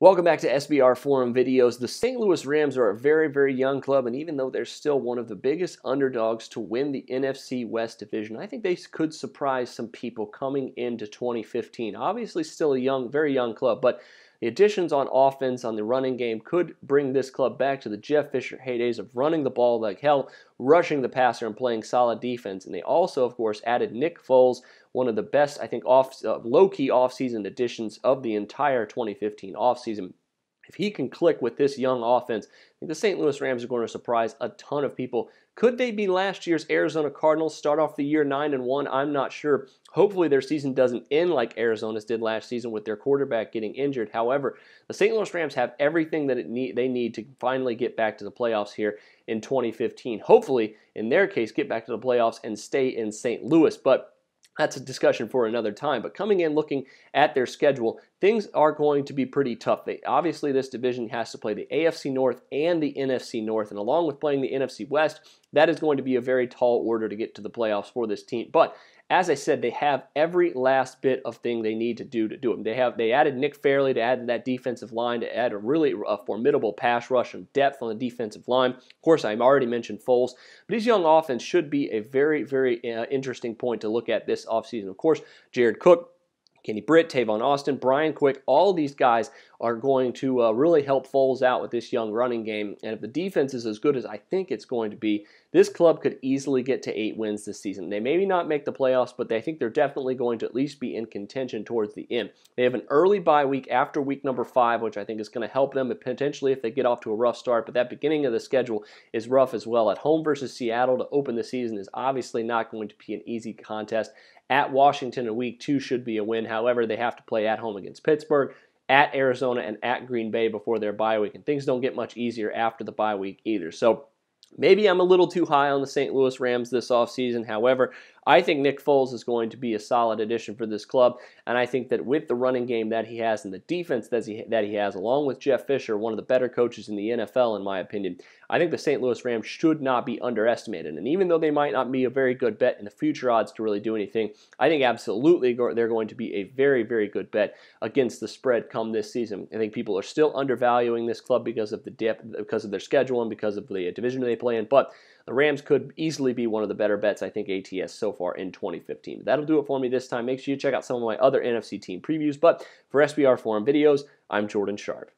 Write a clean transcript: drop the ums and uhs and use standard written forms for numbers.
Welcome back to SBR Forum Videos. The St. Louis Rams are a very, very young club, and even though they're still one of the biggest underdogs to win the NFC West division, I think they could surprise some people coming into 2015. Obviously still a young, very young club, but the additions on offense on the running game could bring this club back to the Jeff Fisher heydays of running the ball like hell, rushing the passer, and playing solid defense. And they also, of course, added Nick Foles, one of the best, I think, low-key offseason additions of the entire 2015 offseason. If he can click with this young offense, I think the St. Louis Rams are going to surprise a ton of people. Could they be last year's Arizona Cardinals, start off the year 9-1? I'm not sure. Hopefully their season doesn't end like Arizona's did last season with their quarterback getting injured. However, the St. Louis Rams have everything that they need to finally get back to the playoffs here in 2015. Hopefully, in their case, get back to the playoffs and stay in St. Louis. But that's a discussion for another time. But coming in, looking at their schedule, things are going to be pretty tough. Obviously, this division has to play the AFC North and the NFC North. And along with playing the NFC West, that is going to be a very tall order to get to the playoffs for this team. But as I said, they have every last bit of thing they need to do them. They added Nick Fairley to add to that defensive line, to add a formidable pass rush and depth on the defensive line. Of course, I already mentioned Foles, but his young offense should be a very, very interesting point to look at this offseason. Of course, Jared Cook, Kenny Britt, Tavon Austin, Brian Quick, all these guys are going to really help Foles out with this young running game. And if the defense is as good as I think it's going to be, this club could easily get to 8 wins this season. They maybe not make the playoffs, but I think they're definitely going to at least be in contention towards the end. They have an early bye week after week number 5, which I think is going to help them potentially if they get off to a rough start. But that beginning of the schedule is rough as well. At home versus Seattle to open the season is obviously not going to be an easy contest. At Washington in week 2 should be a win. However, they have to play at home against Pittsburgh, at Arizona, and at Green Bay before their bye week. And things don't get much easier after the bye week either. So maybe I'm a little too high on the St. Louis Rams this offseason. However, I think Nick Foles is going to be a solid addition for this club, and I think that with the running game that he has and the defense that he has, along with Jeff Fisher, one of the better coaches in the NFL in my opinion, I think the St. Louis Rams should not be underestimated. And even though they might not be a very good bet in the future odds to really do anything, I think absolutely they're going to be a very, very good bet against the spread come this season. I think people are still undervaluing this club because of the depth, because of their schedule, and because of the division they play in, but the Rams could easily be one of the better bets, I think, ATS so far in 2015. But that'll do it for me this time. Make sure you check out some of my other NFC team previews. But for SBR Forum Videos, I'm Jordan Sharp.